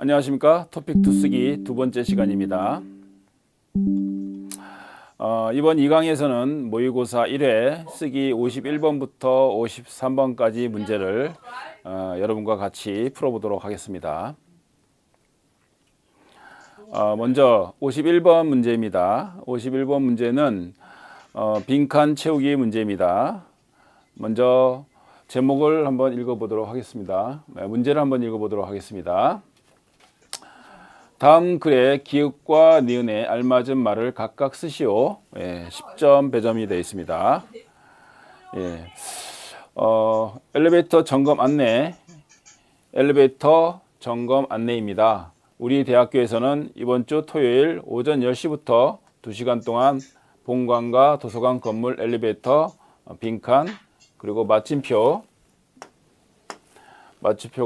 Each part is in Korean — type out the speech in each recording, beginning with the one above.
안녕하십니까. 토픽2 쓰기 두 번째 시간입니다. 이번 2강에서는 모의고사 1회 쓰기 51번부터 53번까지 문제를 여러분과 같이 풀어보도록 하겠습니다. 먼저 51번 문제입니다. 51번 문제는 빈칸 채우기 문제입니다. 먼저 제목을 한번 읽어보도록 하겠습니다. 문제를 한번 읽어보도록 하겠습니다. 다음 글에 기읍과 니은에 알맞은 말을 각각 쓰시오. 10점 배점이 되어 있습니다. 엘리베이터 점검 안내, 엘리베이터 점검 안내입니다. 우리 대학교에서는 이번 주 토요일 오전 10시부터 2시간 동안 본관과 도서관 건물 엘리베이터 빈칸 그리고 마침표가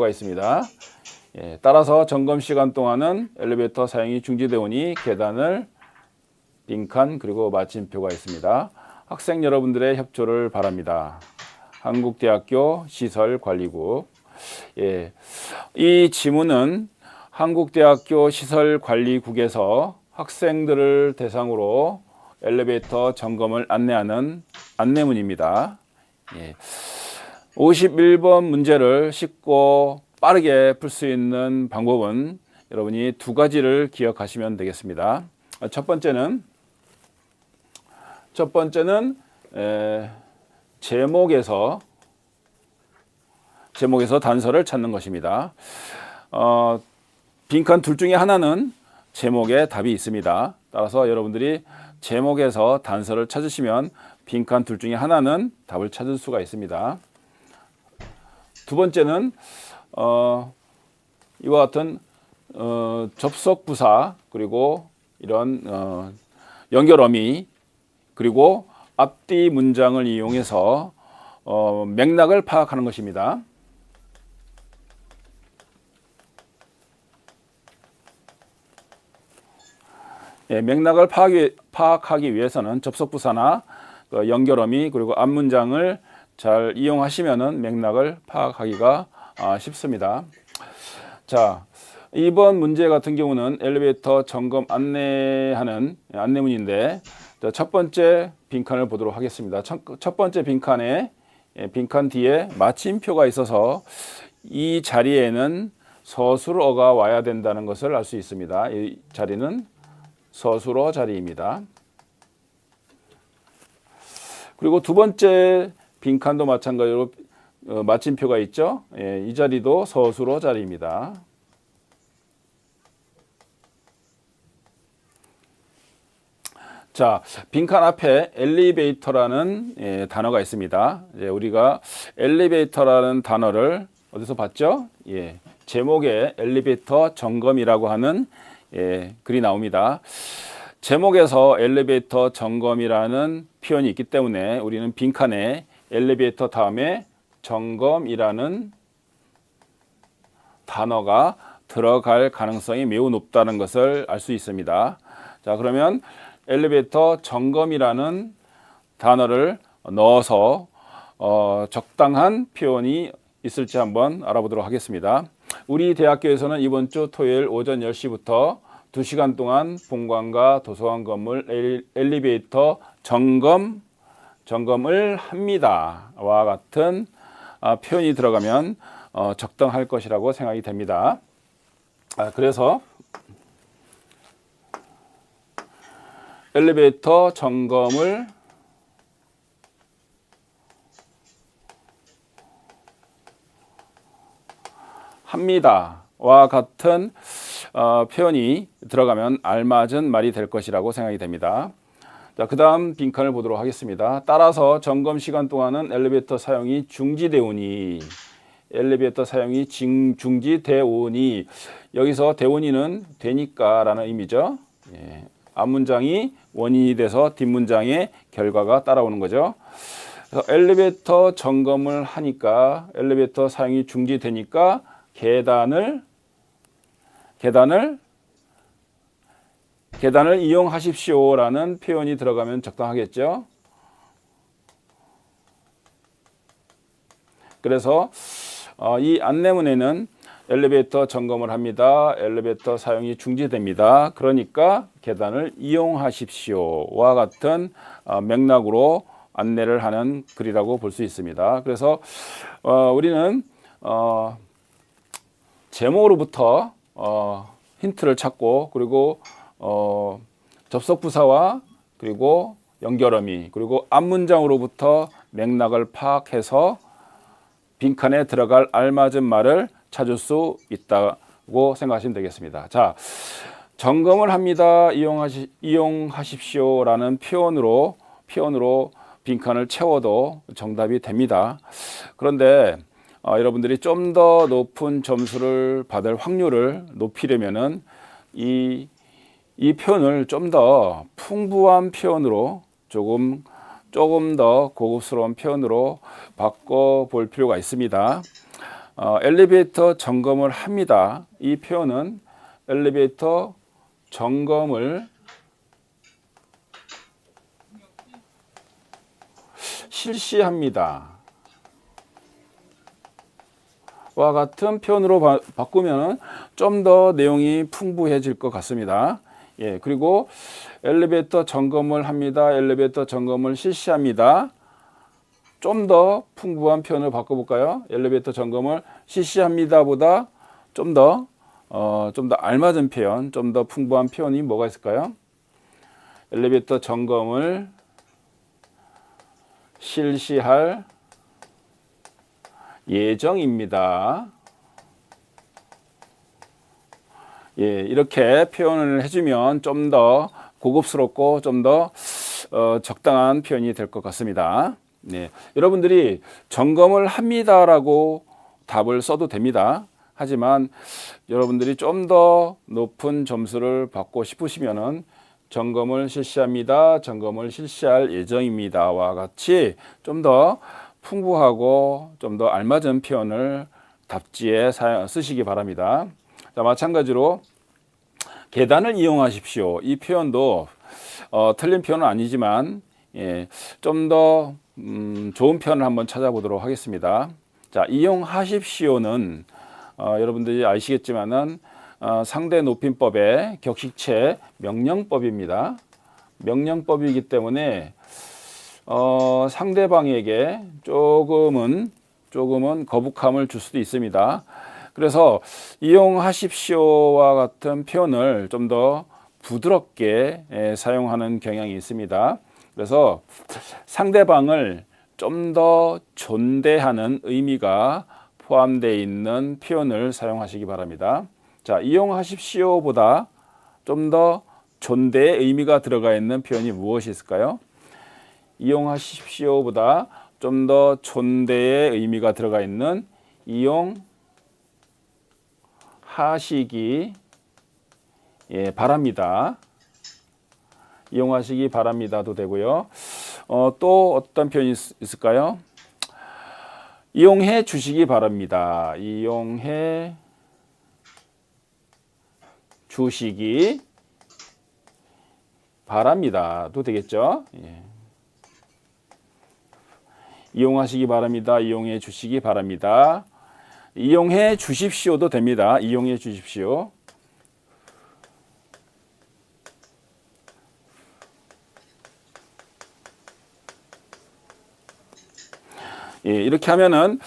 있습니다. 따라서 점검 시간 동안은 엘리베이터 사용이 중지되오니 계단을 빈칸 그리고 마침표가 있습니다. 학생 여러분들의 협조를 바랍니다. 한국대학교 시설관리국. 이 지문은 한국대학교 시설관리국에서 학생들을 대상으로 엘리베이터 점검을 안내하는 안내문입니다. 51번 문제를 쉽고 빠르게 풀 수 있는 방법은 여러분이 두 가지를 기억하시면 되겠습니다. 첫 번째는 제목에서 단서를 찾는 것입니다. 빈칸 둘 중에 하나는 제목에 답이 있습니다. 따라서 여러분들이 제목에서 단서를 찾으시면 빈칸 둘 중에 하나는 답을 찾을 수가 있습니다. 두 번째는 이와 같은 접속 부사 그리고 이런 연결 어미 그리고 앞뒤 문장을 이용해서 맥락을 파악하는 것입니다. 맥락을 파악하기 위해서는 접속 부사나 연결 어미 그리고 앞 문장을 잘 이용하시면은 맥락을 파악하기가 쉽습니다. 자, 이번 문제 같은 경우는 엘리베이터 점검 안내하는 안내문인데 첫 번째 빈칸을 보도록 하겠습니다. 첫 번째 빈칸에 빈칸 뒤에 마침표가 있어서 이 자리에는 서술어가 와야 된다는 것을 알 수 있습니다. 이 자리는 서술어 자리입니다. 그리고 두 번째 빈칸도 마찬가지로 마침표가 있죠. 이 자리도 서술어 자리입니다. 자, 빈칸 앞에 엘리베이터라는 단어가 있습니다. 우리가 엘리베이터라는 단어를 어디서 봤죠? 제목에 엘리베이터 점검이라고 하는 글이 나옵니다. 제목에서 엘리베이터 점검이라는 표현이 있기 때문에 우리는 빈칸에 엘리베이터 다음에 점검이라는 단어가 들어갈 가능성이 매우 높다는 것을 알 수 있습니다. 자, 그러면 엘리베이터 점검이라는 단어를 넣어서 적당한 표현이 있을지 한번 알아보도록 하겠습니다. 우리 대학교에서는 이번 주 토요일 오전 10시부터 2시간 동안 본관과 도서관 건물 엘리베이터 점검을 합니다. 와 같은 표현이 들어가면 적당할 것이라고 생각이 됩니다. 그래서 엘리베이터 점검을 합니다. 와 같은 표현이 들어가면 알맞은 말이 될 것이라고 생각이 됩니다. 자, 그 다음 빈칸을 보도록 하겠습니다. 따라서 점검 시간 동안은 엘리베이터 사용이 중지되오니 여기서 되오니는 되니까 라는 의미죠. 앞문장이 원인이 돼서 뒷문장의 결과가 따라오는 거죠. 그래서 엘리베이터 점검을 하니까 엘리베이터 사용이 중지되니까 계단을 이용하십시오라는 표현이 들어가면 적당하겠죠. 그래서 이 안내문에는 엘리베이터 점검을 합니다. 엘리베이터 사용이 중지됩니다. 그러니까 계단을 이용하십시오와 같은 맥락으로 안내를 하는 글이라고 볼 수 있습니다. 그래서 우리는 제목으로부터 힌트를 찾고, 그리고 접속 부사와 그리고 연결어미, 그리고 앞문장으로부터 맥락을 파악해서 빈칸에 들어갈 알맞은 말을 찾을 수 있다고 생각하시면 되겠습니다. 자, 점검을 합니다. 이용하십시오라는 표현으로 빈칸을 채워도 정답이 됩니다. 그런데 여러분들이 좀 더 높은 점수를 받을 확률을 높이려면은 이 표현을 좀 더 풍부한 표현으로 조금 더 고급스러운 표현으로 바꿔볼 필요가 있습니다. 엘리베이터 점검을 합니다. 이 표현은 엘리베이터 점검을 실시합니다. 와 같은 표현으로 바꾸면 좀 더 내용이 풍부해질 것 같습니다. 예, 그리고 엘리베이터 점검을 합니다. 엘리베이터 점검을 실시합니다. 좀 더 풍부한 표현을 바꿔볼까요? 엘리베이터 점검을 실시합니다보다 좀 더 알맞은 표현, 좀 더 풍부한 표현이 뭐가 있을까요? 엘리베이터 점검을 실시할 예정입니다. 예, 이렇게 표현을 해주면 좀 더 고급스럽고 좀 더 적당한 표현이 될 것 같습니다. 네, 여러분들이 점검을 합니다라고 답을 써도 됩니다. 하지만 여러분들이 좀 더 높은 점수를 받고 싶으시면은 점검을 실시합니다. 점검을 실시할 예정입니다와 같이 좀 더 풍부하고 좀 더 알맞은 표현을 답지에 쓰시기 바랍니다. 자, 마찬가지로 계단을 이용하십시오. 이 표현도 틀린 표현은 아니지만 좀 더 좋은 표현을 한번 찾아보도록 하겠습니다. 자, 이용하십시오는 여러분들이 아시겠지만은 상대 높임법의 격식체 명령법입니다. 명령법이기 때문에 상대방에게 조금은 거북함을 줄 수도 있습니다. 그래서 이용하십시오와 같은 표현을 좀 더 부드럽게 사용하는 경향이 있습니다. 그래서 상대방을 좀 더 존대하는 의미가 포함되어 있는 표현을 사용하시기 바랍니다. 자, 이용하십시오보다 좀 더 존대의 의미가 들어가 있는 표현이 무엇이 있을까요? 이용하십시오보다 좀 더 존대의 의미가 들어가 있는 이용하시기 바랍니다. 이용하시기 바랍니다도 되고요. 또 어떤 표현이 있을까요? 이용해 주시기 바랍니다. 이용해 주시기 바랍니다도 되겠죠. 예. 이용하시기 바랍니다. 이용해 주시기 바랍니다. 이용해 주십시오도 됩니다. 이용해 주십시오. 예, 이렇게 하면은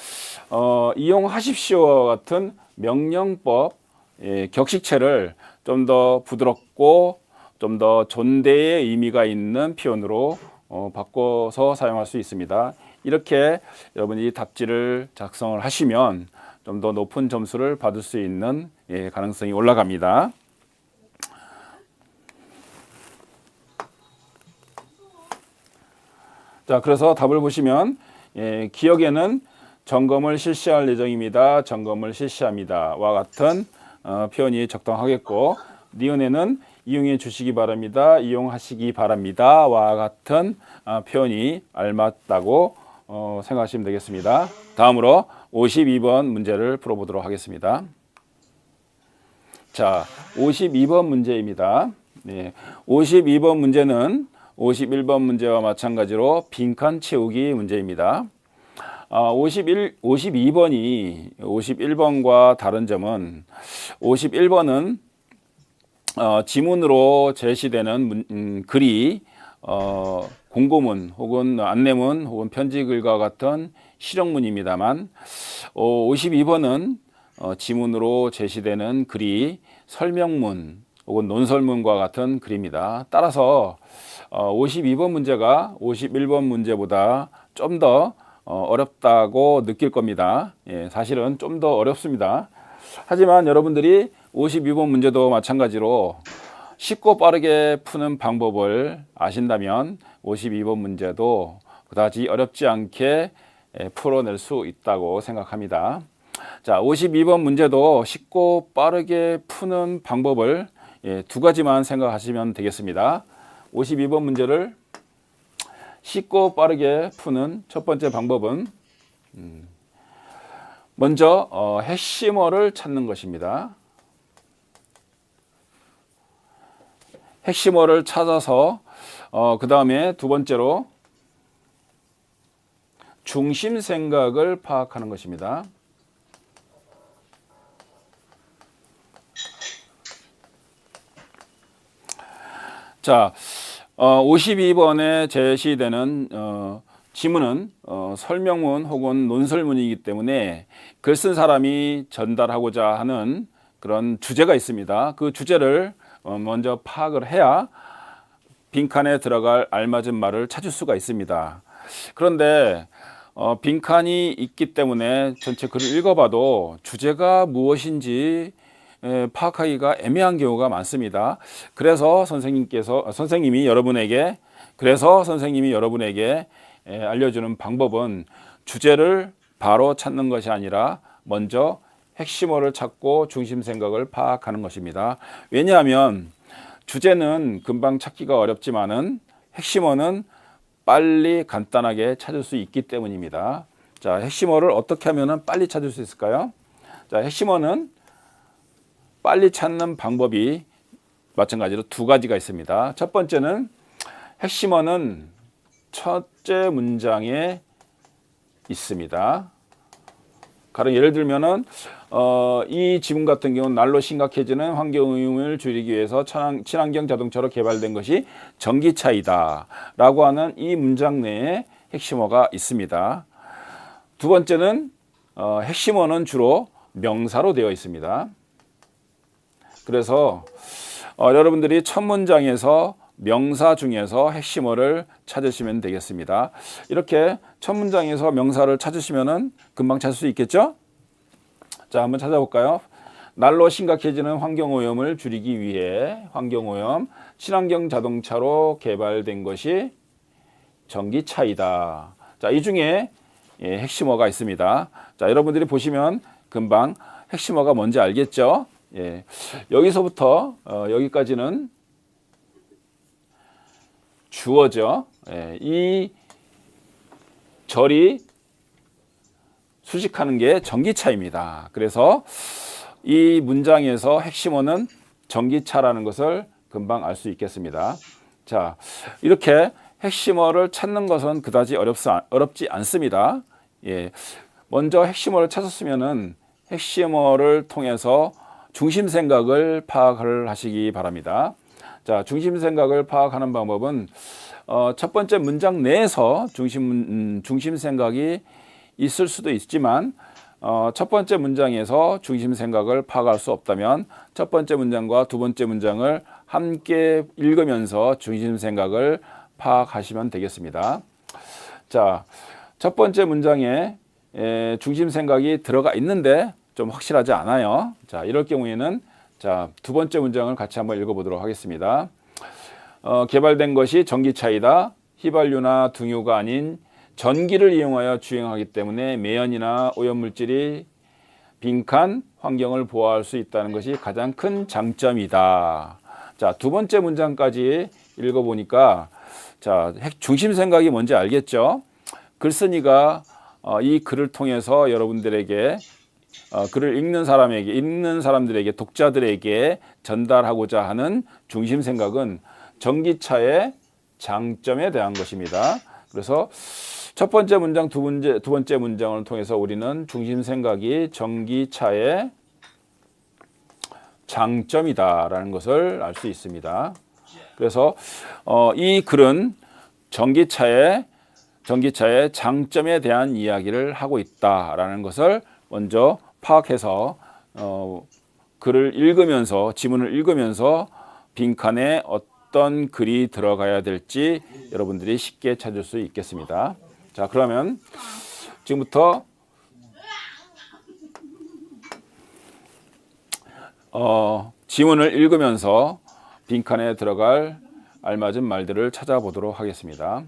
이용하십시오와 같은 명령법 격식체를 좀 더 부드럽고 좀 더 존대의 의미가 있는 표현으로 바꿔서 사용할 수 있습니다. 이렇게 여러분이 답지를 작성을 하시면 좀 더 높은 점수를 받을 수 있는 가능성이 올라갑니다. 자, 그래서 답을 보시면 기억에는 점검을 실시할 예정입니다. 점검을 실시합니다. 와 같은 표현이 적당하겠고, 니은에는 이용해 주시기 바랍니다. 이용하시기 바랍니다. 와 같은 표현이 알맞다고 생각하시면 되겠습니다. 다음으로 52번 문제를 풀어보도록 하겠습니다. 자, 52번 문제입니다. 네, 52번 문제는 51번 문제와 마찬가지로 빈칸 채우기 문제입니다. 52번이 51번과 다른 점은 51번은 지문으로 제시되는 글이 공고문 혹은 안내문 혹은 편지글과 같은 실형문입니다만 52번은 지문으로 제시되는 글이 설명문 혹은 논설문과 같은 글입니다. 따라서 52번 문제가 51번 문제보다 좀 더 어렵다고 느낄 겁니다. 예, 사실은 좀 더 어렵습니다. 하지만 여러분들이 52번 문제도 마찬가지로 쉽고 빠르게 푸는 방법을 아신다면 52번 문제도 그다지 어렵지 않게 풀어낼 수 있다고 생각합니다. 자, 52번 문제도 쉽고 빠르게 푸는 방법을 두 가지만 생각하시면 되겠습니다. 52번 문제를 쉽고 빠르게 푸는 첫 번째 방법은 먼저 핵심어를 찾는 것입니다. 핵심어를 찾아서 그 다음에 두 번째로 중심 생각을 파악하는 것입니다. 자, 52번에 제시되는 지문은 설명문 혹은 논설문이기 때문에 글 쓴 사람이 전달하고자 하는 그런 주제가 있습니다. 그 주제를 먼저 파악을 해야 빈칸에 들어갈 알맞은 말을 찾을 수가 있습니다. 그런데 빈칸이 있기 때문에 전체 글을 읽어봐도 주제가 무엇인지 파악하기가 애매한 경우가 많습니다. 그래서 선생님이 여러분에게 알려주는 방법은 주제를 바로 찾는 것이 아니라 먼저 핵심어를 찾고 중심 생각을 파악하는 것입니다. 왜냐하면 주제는 금방 찾기가 어렵지만은 핵심어는 빨리 간단하게 찾을 수 있기 때문입니다. 자, 핵심어를 어떻게 하면 빨리 찾을 수 있을까요? 자, 핵심어는 빨리 찾는 방법이 마찬가지로 두 가지가 있습니다. 첫 번째는 핵심어는 첫째 문장에 있습니다. 가령 예를 들면은 이 지문 같은 경우는 날로 심각해지는 환경오염을 줄이기 위해서 친환경 자동차로 개발된 것이 전기차이다 라고 하는 이 문장 내에 핵심어가 있습니다. 두 번째는 핵심어는 주로 명사로 되어 있습니다. 그래서 여러분들이 첫 문장에서 명사 중에서 핵심어를 찾으시면 되겠습니다. 이렇게 첫 문장에서 명사를 찾으시면 금방 찾을 수 있겠죠? 자, 한번 찾아볼까요? 날로 심각해지는 환경오염을 줄이기 위해 환경오염, 친환경 자동차로 개발된 것이 전기차이다. 자, 이 중에 핵심어가 있습니다. 자, 여러분들이 보시면 금방 핵심어가 뭔지 알겠죠? 예, 여기서부터 여기까지는 주어죠. 예, 이 절이 수식하는 게 전기차입니다. 그래서 이 문장에서 핵심어는 전기차라는 것을 금방 알 수 있겠습니다. 자, 이렇게 핵심어를 찾는 것은 그다지 어렵지 않습니다. 예, 먼저 핵심어를 찾았으면은 핵심어를 통해서 중심 생각을 파악을 하시기 바랍니다. 자, 중심 생각을 파악하는 방법은 첫 번째 문장 내에서 중심 생각이 있을 수도 있지만 첫 번째 문장에서 중심 생각을 파악할 수 없다면 첫 번째 문장과 두 번째 문장을 함께 읽으면서 중심 생각을 파악하시면 되겠습니다. 자, 첫 번째 문장에 중심 생각이 들어가 있는데 좀 확실하지 않아요. 자, 이럴 경우에는 자, 두 번째 문장을 같이 한번 읽어보도록 하겠습니다. 개발된 것이 전기차이다. 휘발유나 등유가 아닌 전기를 이용하여 주행하기 때문에 매연이나 오염물질이 빈칸 환경을 보호할 수 있다는 것이 가장 큰 장점이다. 자, 두 번째 문장까지 읽어보니까 자, 중심 생각이 뭔지 알겠죠? 글쓴이가 이 글을 통해서 여러분들에게 글을 읽는 사람들에게, 독자들에게 전달하고자 하는 중심 생각은 전기차의 장점에 대한 것입니다. 그래서 첫 번째 문장, 두 번째 문장을 통해서 우리는 중심 생각이 전기차의 장점이다라는 것을 알 수 있습니다. 그래서 이 글은 전기차의 장점에 대한 이야기를 하고 있다라는 것을 먼저 파악해서 글을 읽으면서, 지문을 읽으면서 빈칸에 어떤 글이 들어가야 될지 여러분들이 쉽게 찾을 수 있겠습니다. 자, 그러면 지금부터 지문을 읽으면서 빈칸에 들어갈 알맞은 말들을 찾아보도록 하겠습니다.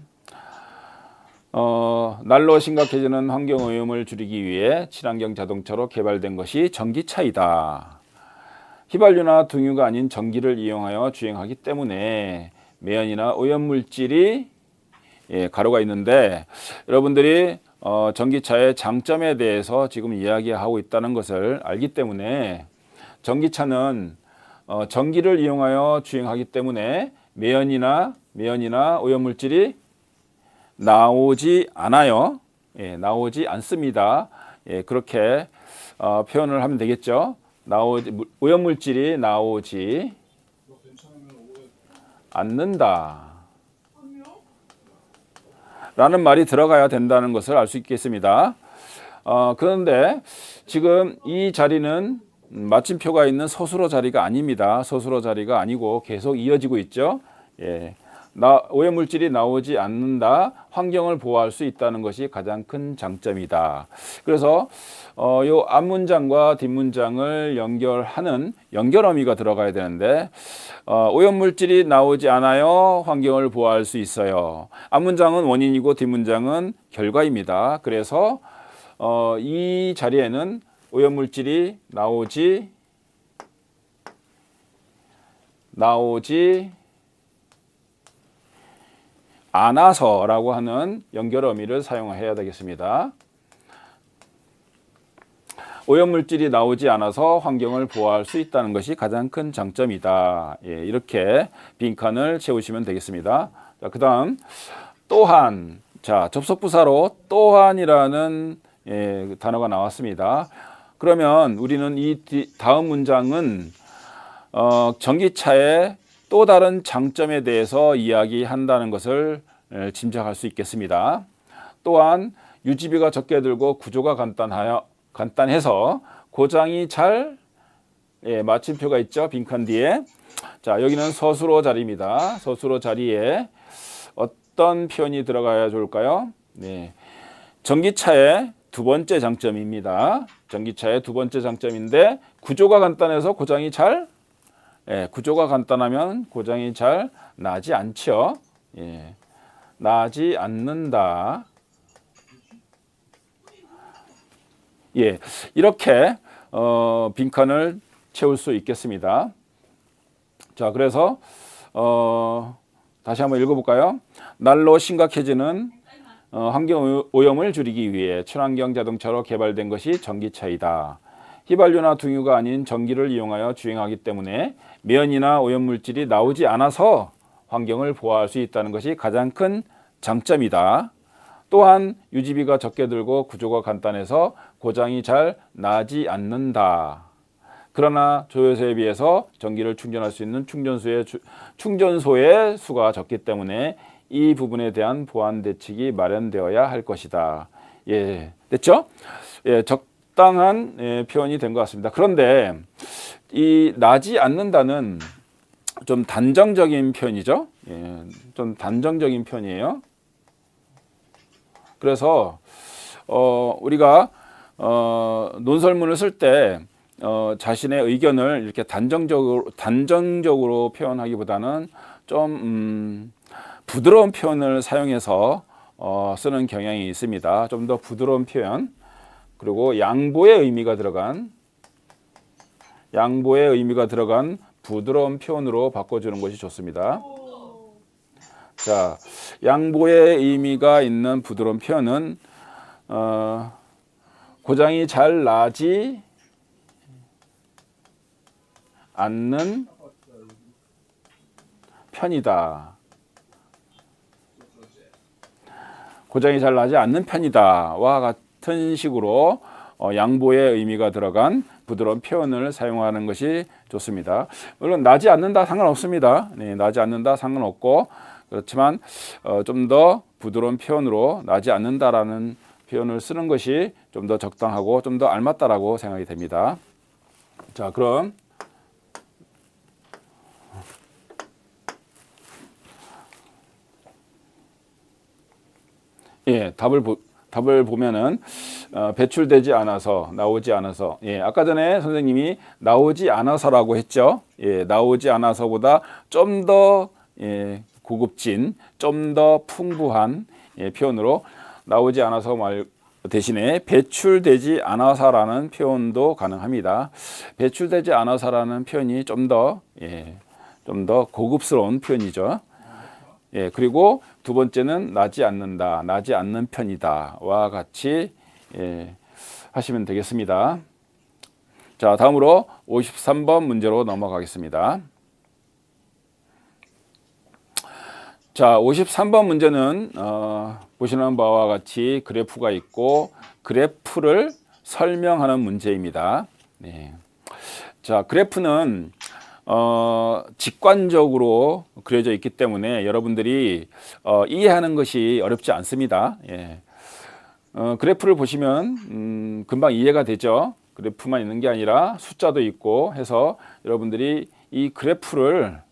날로 심각해지는 환경오염을 줄이기 위해 친환경 자동차로 개발된 것이 전기차이다. 휘발유나 등유가 아닌 전기를 이용하여 주행하기 때문에 매연이나 오염물질이 가로가 있는데, 여러분들이 전기차의 장점에 대해서 지금 이야기하고 있다는 것을 알기 때문에 전기차는 전기를 이용하여 주행하기 때문에 매연이나 오염물질이 나오지 않아요. 나오지 않습니다. 그렇게 표현을 하면 되겠죠. 오염물질이 나오지 않는다 라는 말이 들어가야 된다는 것을 알 수 있겠습니다. 그런데 지금 이 자리는 마침표가 있는 서술어 자리가 아닙니다. 서술어 자리가 아니고 계속 이어지고 있죠. 오염물질이 나오지 않는다, 환경을 보호할 수 있다는 것이 가장 큰 장점이다. 그래서 요 앞문장과 뒷문장을 연결하는 연결어미가 들어가야 되는데, 오염물질이 나오지 않아요, 환경을 보호할 수 있어요. 앞문장은 원인이고 뒷문장은 결과입니다. 그래서 이 자리에는 오염물질이 나오지 않아서라고 하는 연결어미를 사용해야 되겠습니다. 오염물질이 나오지 않아서 환경을 보호할 수 있다는 것이 가장 큰 장점이다. 이렇게 빈칸을 채우시면 되겠습니다. 그 다음 또한, 자, 접속부사로 또한이라는 단어가 나왔습니다. 그러면 우리는 이 다음 문장은 전기차의 또 다른 장점에 대해서 이야기한다는 것을 짐작할 수 있겠습니다. 또한 유지비가 적게 들고 구조가 간단해서 고장이 잘, 마침표가 있죠, 빈칸 뒤에. 자, 여기는 서술어 자리입니다. 서술어 자리에 어떤 표현이 들어가야 좋을까요? 전기차의 두 번째 장점입니다. 전기차의 두 번째 장점인데, 구조가 간단해서 구조가 간단하면 고장이 잘 나지 않죠. 나지 않는다. 이렇게 빈칸을 채울 수 있겠습니다. 자, 그래서 다시 한번 읽어볼까요? 날로 심각해지는 환경 오염을 줄이기 위해 친환경 자동차로 개발된 것이 전기차이다. 휘발유나 등유가 아닌 전기를 이용하여 주행하기 때문에 매연이나 오염물질이 나오지 않아서 환경을 보호할 수 있다는 것이 가장 큰 장점이다. 또한 유지비가 적게 들고 구조가 간단해서 고장이 잘 나지 않는다. 그러나 조회소에 비해서 전기를 충전할 수 있는 충전소의 수가 적기 때문에 이 부분에 대한 보완 대책이 마련되어야 할 것이다. 됐죠? 적당한 표현이 된 것 같습니다. 그런데 이 나지 않는다는 좀 단정적인 표현이죠. 좀 단정적인 표현이에요. 그래서 우리가 논설문을 쓸 때 자신의 의견을 이렇게 단정적으로 표현하기보다는 좀 부드러운 표현을 사용해서 쓰는 경향이 있습니다. 좀 더 부드러운 표현, 그리고 양보의 의미가 들어간 부드러운 표현으로 바꿔주는 것이 좋습니다. 자, 양보의 의미가 있는 부드러운 표현은 고장이 잘 나지 않는 편이다. 고장이 잘 나지 않는 편이다와 같은 식으로 양보의 의미가 들어간 부드러운 표현을 사용하는 것이 좋습니다. 물론 나지 않는다 상관없습니다. 네, 나지 않는다 상관없고, 그렇지만 좀 더 부드러운 표현으로 나지 않는다라는 표현을 쓰는 것이 좀 더 적당하고 좀 더 알맞다라고 생각이 됩니다. 자, 그럼 예, 답을 보면은 배출되지 않아서, 나오지 않아서. 예, 아까 전에 선생님이 나오지 않아서라고 했죠. 예, 나오지 않아서보다 좀 더 고급진, 좀 더 풍부한 표현으로 나오지 않아서 대신에 배출되지 않아서라는 표현도 가능합니다. 배출되지 않아서라는 표현이 좀 더 고급스러운 표현이죠. 예, 그리고 두 번째는 나지 않는다, 나지 않는 편이다와 같이 하시면 되겠습니다. 자, 다음으로 53번 문제로 넘어가겠습니다. 자, 53번 문제는 보시는 바와 같이 그래프가 있고 그래프를 설명하는 문제입니다. 네. 자, 그래프는 직관적으로 그려져 있기 때문에 여러분들이 이해하는 것이 어렵지 않습니다. 예. 그래프를 보시면 금방 이해가 되죠. 그래프만 있는 게 아니라 숫자도 있고 해서 여러분들이 이 그래프를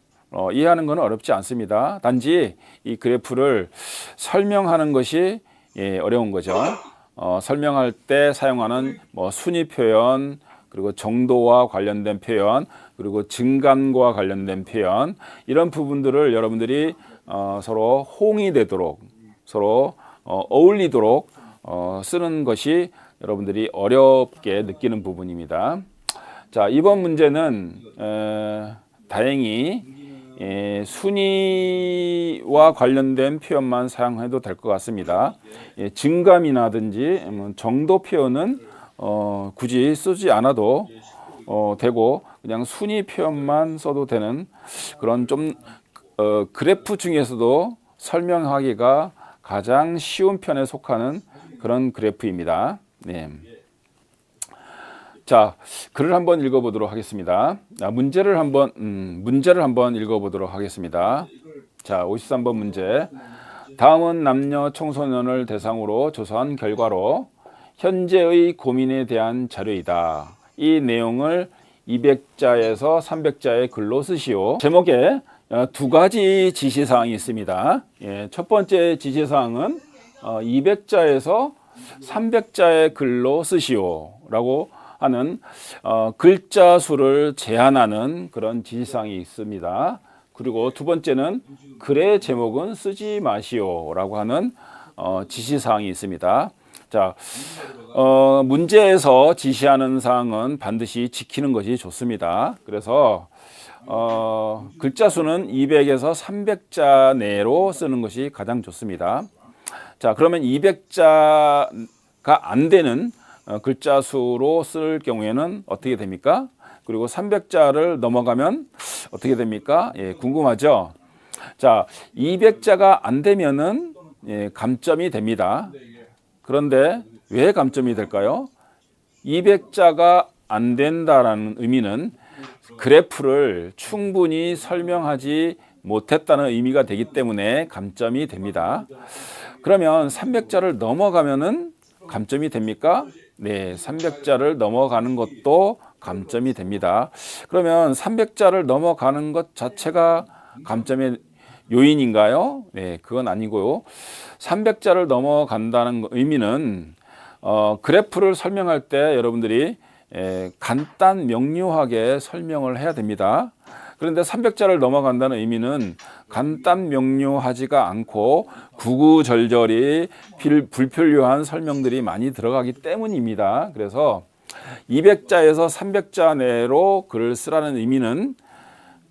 이해하는 것은 어렵지 않습니다. 단지 이 그래프를 설명하는 것이 어려운 거죠. 설명할 때 사용하는 순위 표현, 그리고 정도와 관련된 표현, 그리고 증감과 관련된 표현, 이런 부분들을 여러분들이 서로 호응이 되도록, 서로 어울리도록 쓰는 것이 여러분들이 어렵게 느끼는 부분입니다. 자, 이번 문제는 다행히 순위와 관련된 표현만 사용해도 될 것 같습니다. 증감이라든지 정도 표현은 굳이 쓰지 않아도 되고 그냥 순위 표현만 써도 되는 그런 좀 그래프 중에서도 설명하기가 가장 쉬운 편에 속하는 그런 그래프입니다. 네. 자, 글을 한번 읽어보도록 하겠습니다. 문제를 한번 읽어보도록 하겠습니다. 자, 53번 문제. 다음은 남녀 청소년을 대상으로 조사한 결과로 현재의 고민에 대한 자료이다. 이 내용을 200자에서 300자의 글로 쓰시오. 제목에 두 가지 지시사항이 있습니다. 예, 첫 번째 지시사항은 200자에서 300자의 글로 쓰시오 라고 하는 글자 수를 제한하는 그런 지시사항이 있습니다. 그리고 두 번째는 글의 제목은 쓰지 마시오 라고 하는 지시사항이 있습니다. 자, 문제에서 지시하는 사항은 반드시 지키는 것이 좋습니다. 그래서 글자 수는 200에서 300자 내로 쓰는 것이 가장 좋습니다. 자, 그러면 200자가 안 되는 글자 수로 쓸 경우에는 어떻게 됩니까? 그리고 300자를 넘어가면 어떻게 됩니까? 예, 궁금하죠? 자, 200자가 안 되면은 감점이 됩니다. 그런데 왜 감점이 될까요? 200자가 안 된다라는 의미는 그래프를 충분히 설명하지 못했다는 의미가 되기 때문에 감점이 됩니다. 그러면 300자를 넘어가면은 감점이 됩니까? 네, 300자를 넘어가는 것도 감점이 됩니다. 그러면 300자를 넘어가는 것 자체가 감점의 요인인가요? 네, 그건 아니고요. 300자를 넘어간다는 의미는 그래프를 설명할 때 여러분들이 간단 명료하게 설명을 해야 됩니다. 그런데 300자를 넘어간다는 의미는 간단 명료하지가 않고 구구절절히 불필요한 설명들이 많이 들어가기 때문입니다. 그래서 200자에서 300자 내로 글을 쓰라는 의미는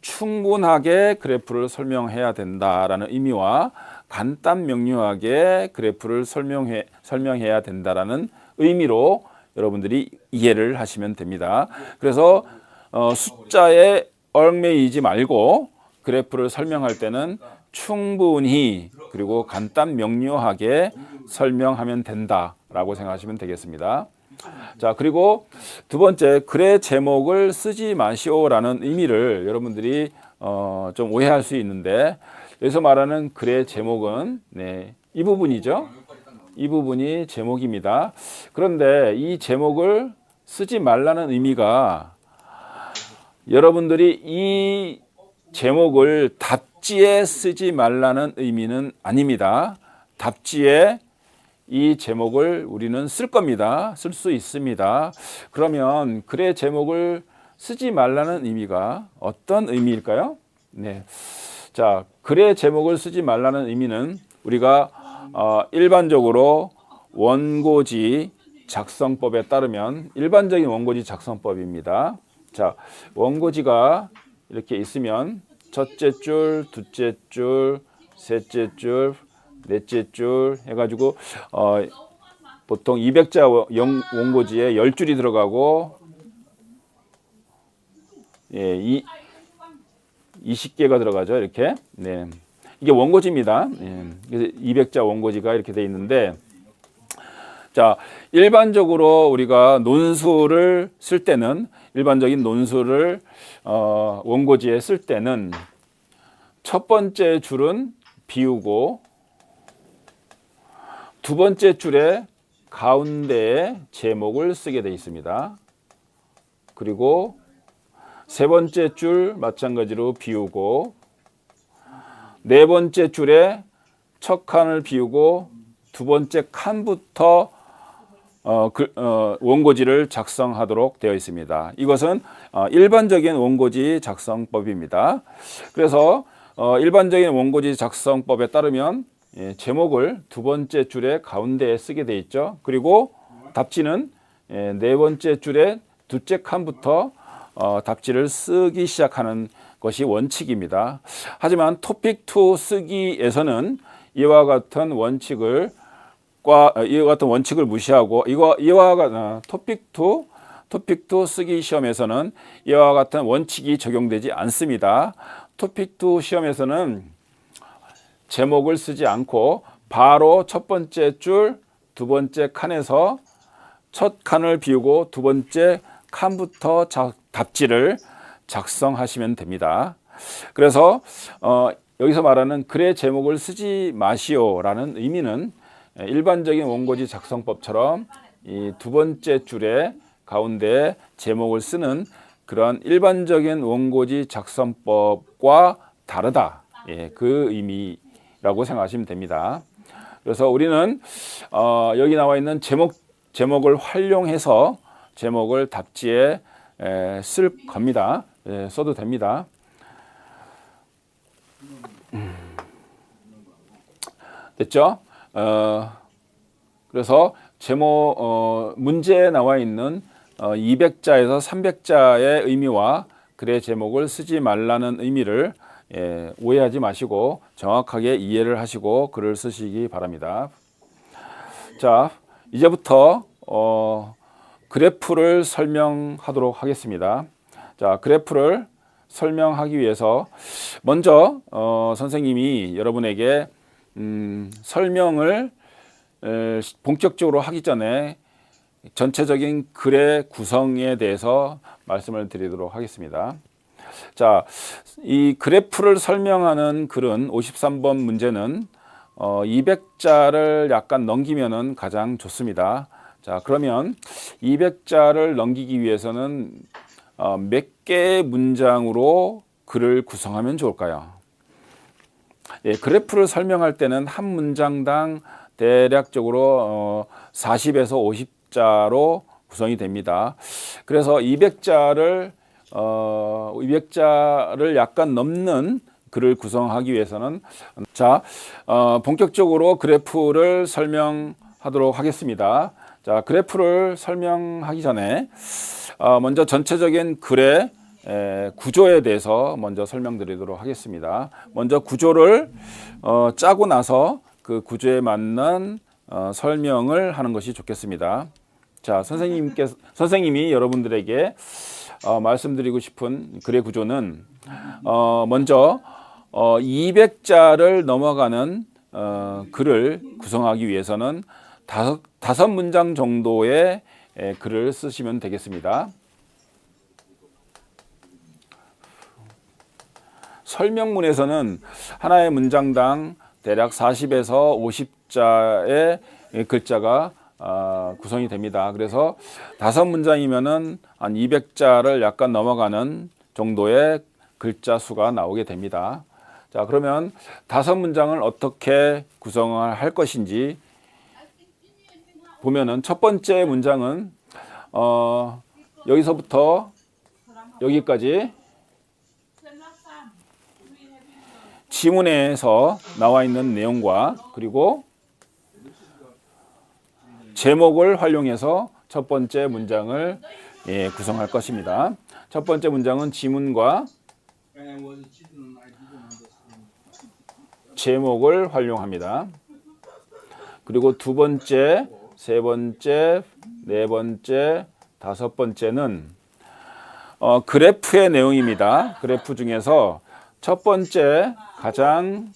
충분하게 그래프를 설명해야 된다라는 의미와 간단 명료하게 그래프를 설명해야 된다라는 의미로 여러분들이 이해를 하시면 됩니다. 그래서 숫자에 얽매이지 말고 그래프를 설명할 때는 충분히 그리고 간단 명료하게 설명하면 된다라고 생각하시면 되겠습니다. 자, 그리고 두 번째, 글의 제목을 쓰지 마시오라는 의미를 여러분들이 좀 오해할 수 있는데, 여기서 말하는 글의 제목은 이 부분이죠. 이 부분이 제목입니다. 그런데 이 제목을 쓰지 말라는 의미가 여러분들이 이 제목을 답지에 쓰지 말라는 의미는 아닙니다. 답지에 이 제목을 우리는 쓸 겁니다. 쓸 수 있습니다. 그러면 글의 제목을 쓰지 말라는 의미가 어떤 의미일까요? 네. 자, 글의 제목을 쓰지 말라는 의미는 우리가 일반적으로 원고지 작성법에 따르면 일반적인 원고지 작성법입니다. 자, 원고지가 이렇게 있으면 첫째 줄, 둘째 줄, 셋째 줄, 넷째 줄 해가지고 보통 200자 원고지에 10줄이 들어가고 20개가 들어가죠. 이렇게. 네. 이게 원고지입니다. 그래서 200자 원고지가 이렇게 돼 있는데, 자, 일반적으로 우리가 논술을 쓸 때는, 일반적인 논술을 원고지에 쓸 때는 첫 번째 줄은 비우고 두 번째 줄에 가운데에 제목을 쓰게 되어 있습니다. 그리고 세 번째 줄 마찬가지로 비우고 네 번째 줄에 첫 칸을 비우고 두 번째 칸부터 원고지를 작성하도록 되어 있습니다. 이것은 일반적인 원고지 작성법입니다. 그래서 일반적인 원고지 작성법에 따르면 제목을 두 번째 줄에 가운데에 쓰게 되어 있죠. 그리고 답지는 네 번째 줄에 둘째 칸부터 답지를 쓰기 시작하는 것이 원칙입니다. 하지만 토픽2 쓰기에서는 이와 같은 원칙을 무시하고 토픽2 쓰기 시험에서는 이와 같은 원칙이 적용되지 않습니다. 토픽2 시험에서는 제목을 쓰지 않고 바로 첫 번째 줄, 두 번째 칸에서 첫 칸을 비우고 두 번째 칸부터 답지를 작성하시면 됩니다. 그래서 여기서 말하는 글의 제목을 쓰지 마시오라는 의미는 일반적인 원고지 작성법처럼 이 두 번째 줄에 가운데 제목을 쓰는 그런 일반적인 원고지 작성법과 다르다. 그 의미라고 생각하시면 됩니다. 그래서 우리는 여기 나와 있는 제목을 활용해서 제목을 답지에 쓸 겁니다. 써도 됩니다. 됐죠? 그래서 문제에 나와 있는 200자에서 300자의 의미와 글의 제목을 쓰지 말라는 의미를 오해하지 마시고 정확하게 이해를 하시고 글을 쓰시기 바랍니다. 자, 이제부터 그래프를 설명하도록 하겠습니다. 자, 그래프를 설명하기 위해서 먼저 선생님이 여러분에게 설명을 본격적으로 하기 전에 전체적인 글의 구성에 대해서 말씀을 드리도록 하겠습니다. 자, 이 그래프를 설명하는 글은 53번 문제는 200자를 약간 넘기면은 가장 좋습니다. 자, 그러면 200자를 넘기기 위해서는 몇 개의 문장으로 글을 구성하면 좋을까요? 그래프를 설명할 때는 한 문장당 대략적으로 40에서 50자로 구성이 됩니다. 그래서 200자를 약간 넘는 글을 구성하기 위해서는 본격적으로 그래프를 설명하도록 하겠습니다. 자, 그래프를 설명하기 전에 먼저 전체적인 글의 구조에 대해서 먼저 설명드리도록 하겠습니다. 먼저 구조를 짜고 나서 그 구조에 맞는 설명을 하는 것이 좋겠습니다. 자, 선생님이 여러분들에게 말씀드리고 싶은 글의 구조는 먼저 200자를 넘어가는 글을 구성하기 위해서는 다섯 문장 정도의 글을 쓰시면 되겠습니다. 설명문에서는 하나의 문장당 대략 40에서 50자의 글자가 구성이 됩니다. 그래서 다섯 문장이면은 한 200자를 약간 넘어가는 정도의 글자 수가 나오게 됩니다. 자, 그러면 다섯 문장을 어떻게 구성을 할 것인지 보면은 첫 번째 문장은 여기서부터 여기까지 지문에서 나와 있는 내용과 그리고 제목을 활용해서 첫 번째 문장을 구성할 것입니다. 첫 번째 문장은 지문과 제목을 활용합니다. 그리고 두 번째, 세 번째, 네 번째, 다섯 번째는 그래프의 내용입니다. 그래프 중에서 첫 번째 가장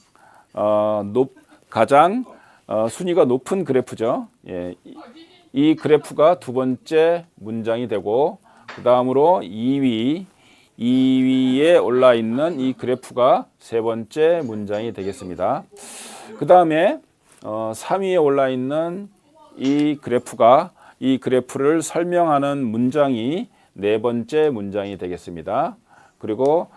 순위가 높은 그래프죠. 이 그래프가 두 번째 문장이 되고 그 다음으로 2위에 올라 있는 이 그래프가 세 번째 문장이 되겠습니다. 그 다음에 3위에 올라 있는 이 그래프를 설명하는 문장이 네 번째 문장이 되겠습니다. 그리고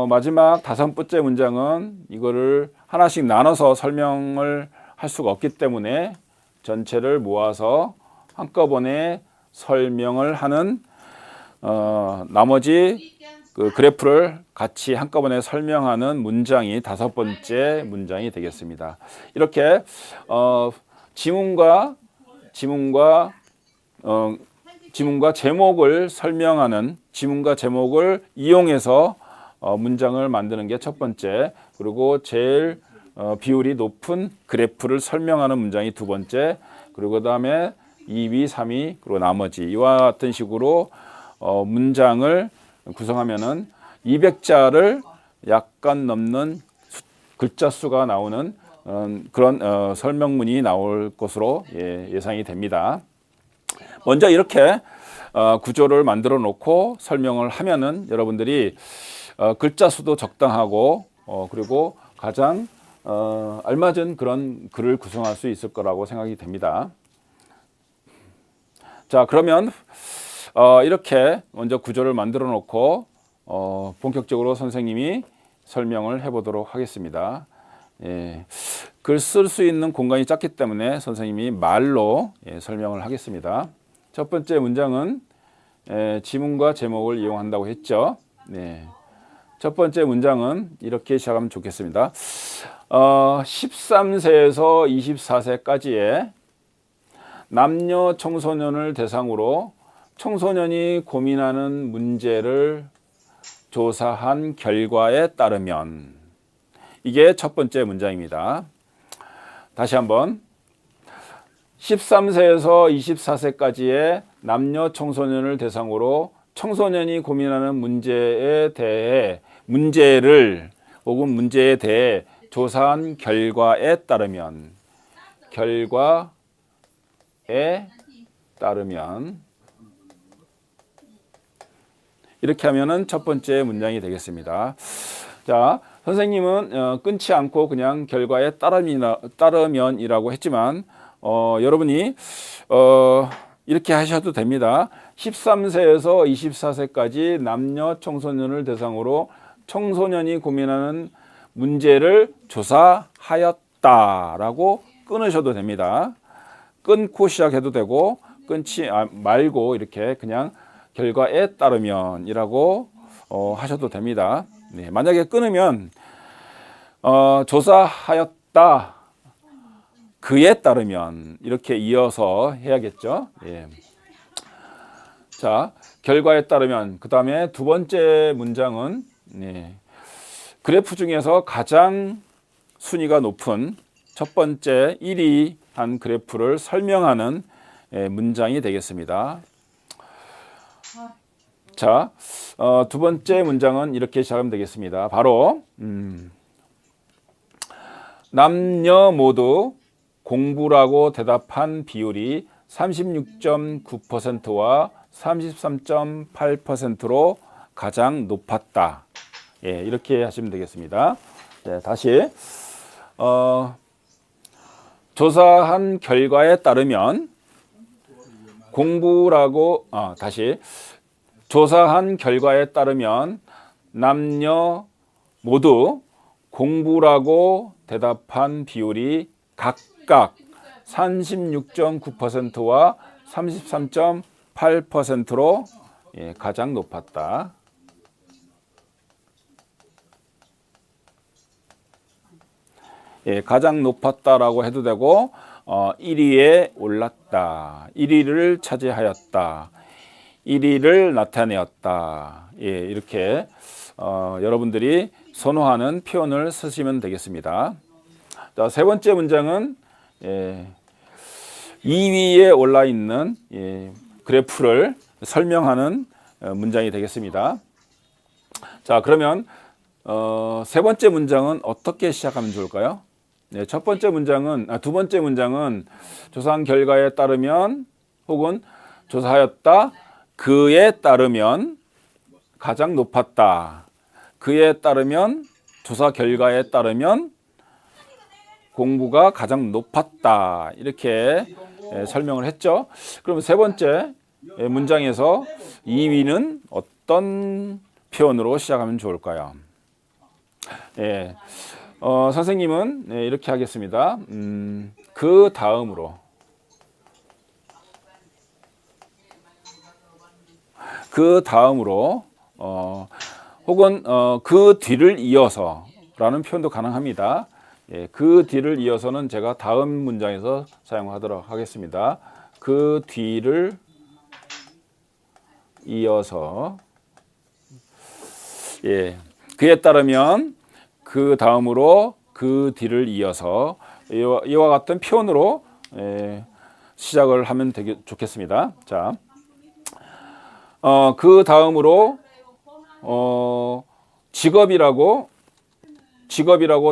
마지막 다섯 번째 문장은 이거를 하나씩 나눠서 설명을 할 수가 없기 때문에 전체를 모아서 한꺼번에 설명을 하는 나머지 그 그래프를 같이 한꺼번에 설명하는 문장이 다섯 번째 문장이 되겠습니다. 이렇게 지문과 제목을 설명하는 지문과 제목을 이용해서 문장을 만드는 게 첫 번째, 그리고 제일 비율이 높은 그래프를 설명하는 문장이 두 번째, 그리고 그 다음에 2위, 3위, 그리고 나머지 이와 같은 식으로 문장을 구성하면은 200자를 약간 넘는 글자 수가 나오는 그런 설명문이 나올 것으로 예상이 됩니다. 먼저 이렇게 구조를 만들어 놓고 설명을 하면은 여러분들이 글자 수도 적당하고 그리고 가장 알맞은 그런 글을 구성할 수 있을 거라고 생각이 됩니다. 자, 그러면 이렇게 먼저 구조를 만들어 놓고 본격적으로 선생님이 설명을 해보도록 하겠습니다. 글 쓸 수 있는 공간이 작기 때문에 선생님이 말로 설명을 하겠습니다. 첫 번째 문장은 지문과 제목을 이용한다고 했죠. 첫 번째 문장은 이렇게 시작하면 좋겠습니다. 13세에서 24세까지의 남녀 청소년을 대상으로 청소년이 고민하는 문제를 조사한 결과에 따르면, 이게 첫 번째 문장입니다. 다시 한번 13세에서 24세까지의 남녀 청소년을 대상으로 청소년이 고민하는 문제에 대해 문제에 대해 조사한 결과에 따르면 이렇게 하면은 첫 번째 문장이 되겠습니다. 자, 선생님은 끊지 않고 그냥 결과에 따르면이라고 했지만 여러분이 이렇게 하셔도 됩니다. 13세에서 24세까지 남녀 청소년을 대상으로 청소년이 고민하는 문제를 조사하였다라고 끊으셔도 됩니다. 끊고 시작해도 되고 끊지 말고 이렇게 그냥 결과에 따르면이라고 하셔도 됩니다. 만약에 끊으면 조사하였다 그에 따르면 이렇게 이어서 해야겠죠. 자, 결과에 따르면, 그 다음에 두 번째 문장은 그래프 중에서 가장 순위가 높은 첫 번째 1위 한 그래프를 설명하는 문장이 되겠습니다. 자, 두 번째 문장은 이렇게 시작하면 되겠습니다. 바로 남녀 모두 공부라고 대답한 비율이 36.9%와 33.8%로 가장 높았다. 예, 이렇게 하시면 되겠습니다. 네, 다시 조사한 결과에 따르면 조사한 결과에 따르면 남녀 모두 공부라고 대답한 비율이 각각 36.9%와 33.8%로 가장 높았다. 가장 높았다라고 해도 되고 1위에 올랐다. 1위를 차지하였다. 1위를 나타내었다. 이렇게 여러분들이 선호하는 표현을 쓰시면 되겠습니다. 자, 세 번째 문장은 2위에 올라 있는 그래프를 설명하는 문장이 되겠습니다. 자, 그러면 세 번째 문장은 어떻게 시작하면 좋을까요? 네, 두 번째 문장은 조사한 결과에 따르면 혹은 조사하였다. 그에 따르면 가장 높았다. 그에 따르면 조사 결과에 따르면 공부가 가장 높았다. 이렇게 설명을 했죠. 그럼 세 번째 문장에서 2위는 어떤 표현으로 시작하면 좋을까요? 선생님은 이렇게 하겠습니다. 그 다음으로 혹은 그 뒤를 이어서라는 표현도 가능합니다. 그 뒤를 이어서는 제가 다음 문장에서 사용하도록 하겠습니다. 그 뒤를 이어서 그에 따르면 그 다음으로 그 뒤를 이어서 이와 같은 표현으로 시작을 하면 좋겠습니다. 자, 그 다음으로 직업이라고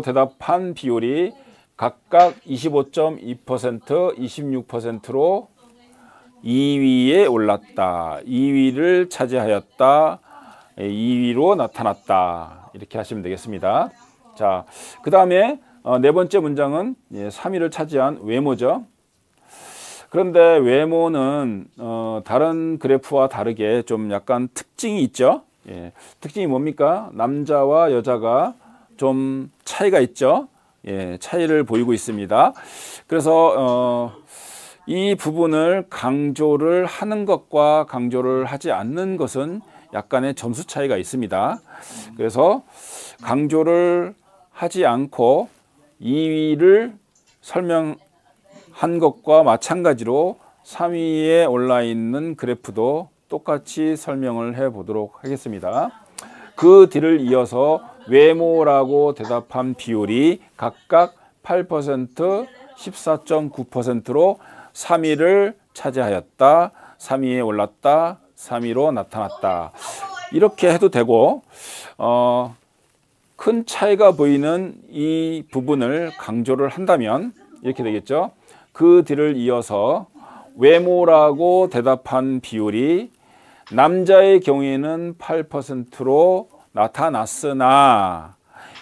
대답한 비율이 각각 25.2%, 26%로 2위에 올랐다. 2위를 차지하였다. 2위로 나타났다. 이렇게 하시면 되겠습니다. 자, 그 다음에 네 번째 문장은 3위를 차지한 외모죠. 그런데 외모는 다른 그래프와 다르게 좀 약간 특징이 있죠. 특징이 뭡니까? 남자와 여자가 좀 차이가 있죠. 차이를 보이고 있습니다. 그래서 이 부분을 강조를 하는 것과 강조를 하지 않는 것은 약간의 점수 차이가 있습니다. 그래서 강조를 하지 않고 2위를 설명한 것과 마찬가지로 3위에 올라 있는 그래프도 똑같이 설명을 해 보도록 하겠습니다. 그 뒤를 이어서 외모라고 대답한 비율이 각각 8%, 14.9%로 3위를 차지하였다. 3위에 올랐다. 3위로 나타났다. 이렇게 해도 되고 큰 차이가 보이는 이 부분을 강조를 한다면 이렇게 되겠죠. 그 뒤를 이어서 외모라고 대답한 비율이 남자의 경우에는 8%로 나타났으나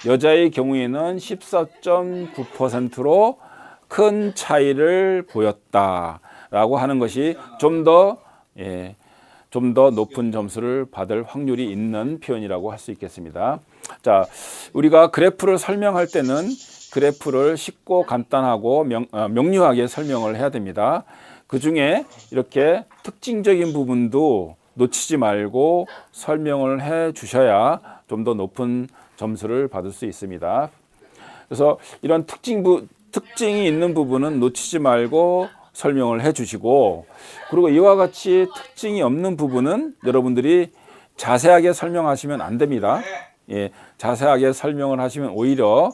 여자의 경우에는 14.9%로 큰 차이를 보였다라고 하는 것이 좀 더 높은 점수를 받을 확률이 있는 표현이라고 할 수 있겠습니다. 자, 우리가 그래프를 설명할 때는 그래프를 쉽고 간단하고 명료하게 설명을 해야 됩니다. 그 중에 이렇게 특징적인 부분도 놓치지 말고 설명을 해 주셔야 좀 더 높은 점수를 받을 수 있습니다. 그래서 이런 특징이 있는 부분은 놓치지 말고 설명을 해 주시고, 그리고 이와 같이 특징이 없는 부분은 여러분들이 자세하게 설명하시면 안 됩니다. 자세하게 설명을 하시면 오히려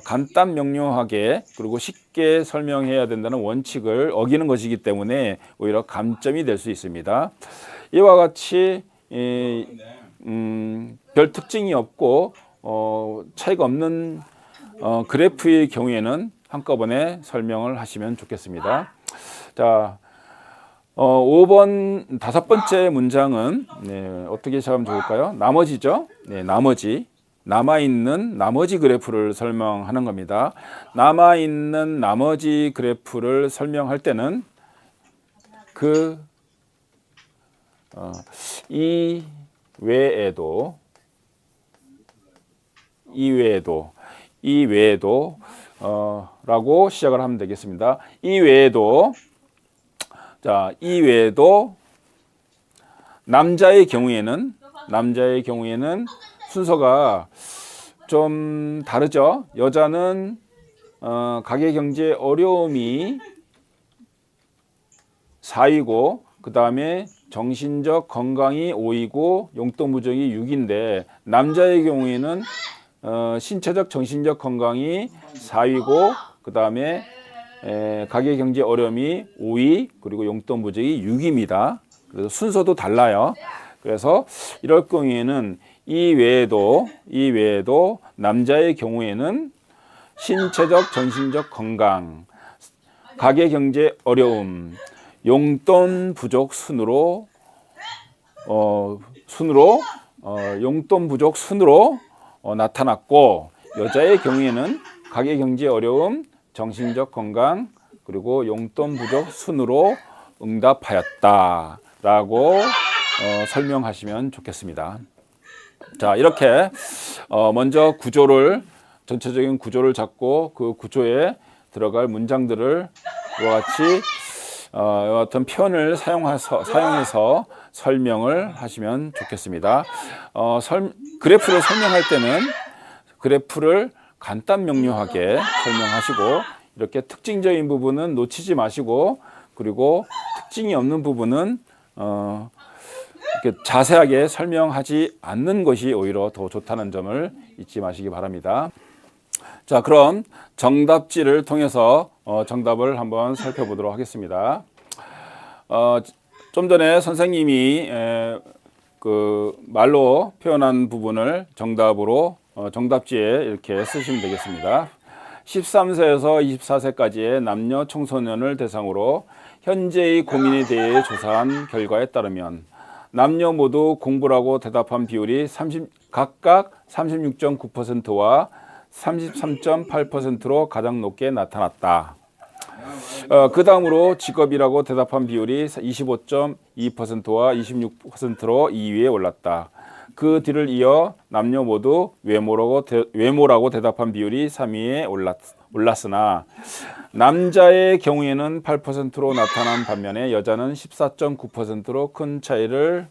간단 명료하게 그리고 쉽게 설명해야 된다는 원칙을 어기는 것이기 때문에 오히려 감점이 될 수 있습니다. 이와 같이 별 특징이 없고 차이가 없는 그래프의 경우에는 한꺼번에 설명을 하시면 좋겠습니다. 자, 5번 다섯 번째 문장은 어떻게 시작하면 좋을까요? 나머지죠. 나머지. 남아있는 나머지 그래프를 설명하는 겁니다. 남아있는 나머지 그래프를 설명할 때는 이 외에도 라고 시작을 하면 되겠습니다. 이 외에도 남자의 경우에는 순서가 좀 다르죠. 여자는 가계 경제 어려움이 4위고 그 다음에 정신적 건강이 5위고 용돈 부족이 6인데 남자의 경우에는 신체적 정신적 건강이 4위고 그 다음에 가계 경제 어려움이 5위 그리고 용돈 부족이 6위입니다. 그래서 순서도 달라요. 그래서 이럴 경우에는 이 외에도 남자의 경우에는 신체적 정신적 건강, 가계 경제 어려움, 용돈 부족 순으로 용돈 부족 순으로 나타났고, 여자의 경우에는 가계 경제 어려움, 정신적 건강 그리고 용돈 부족 순으로 응답하였다라고 설명하시면 좋겠습니다. 자, 이렇게 먼저 전체적인 구조를 잡고 그 구조에 들어갈 문장들을 이와 같이 어떤 표현을 사용해서 설명을 하시면 좋겠습니다. 그래프를 설명할 때는 그래프를 간단 명료하게 설명하시고, 이렇게 특징적인 부분은 놓치지 마시고, 그리고 특징이 없는 부분은 이렇게 자세하게 설명하지 않는 것이 오히려 더 좋다는 점을 잊지 마시기 바랍니다. 자, 그럼 정답지를 통해서 정답을 한번 살펴보도록 하겠습니다. 좀 전에 선생님이 그 말로 표현한 부분을 정답으로 정답지에 이렇게 쓰시면 되겠습니다. 13세에서 24세까지의 남녀 청소년을 대상으로 현재의 고민에 대해 조사한 결과에 따르면 남녀 모두 공부라고 대답한 비율이 각각 36.9%와 33.8%로 가장 높게 나타났다. 그 다음으로 직업이라고 대답한 비율이 25.2%와 26%로 2위에 올랐다. 그 뒤를 이어 남녀 모두 외모라고 대답한 비율이 3위에 올랐으나 남자의 경우에는 8%로 나타난 반면에 여자는 14.9%로 큰 차이를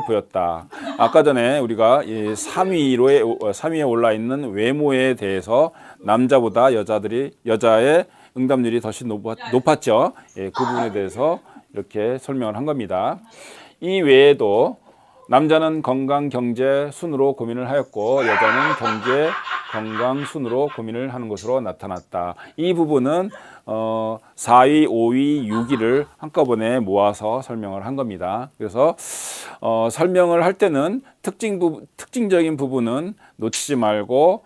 보였다. 아까 전에 우리가 3위에 올라 있는 외모에 대해서 남자보다 여자의 응답률이 훨씬 높았죠. 그 부분에 대해서 이렇게 설명을 한 겁니다. 이 외에도 남자는 건강 경제 순으로 고민을 하였고 여자는 경제 건강 순으로 고민을 하는 것으로 나타났다. 이 부분은 4위, 5위, 6위를 한꺼번에 모아서 설명을 한 겁니다. 그래서 설명을 할 때는 특징적인 부분은 놓치지 말고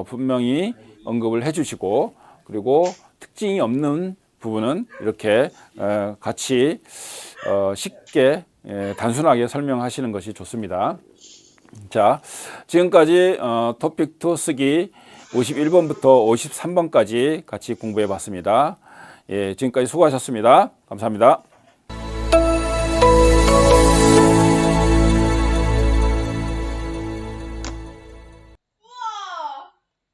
분명히 언급을 해주시고, 그리고 특징이 없는 부분은 이렇게 같이 쉽게 단순하게 설명하시는 것이 좋습니다. 자, 지금까지 토픽2 쓰기 51번부터 53번까지 같이 공부해 봤습니다. 지금까지 수고하셨습니다. 감사합니다.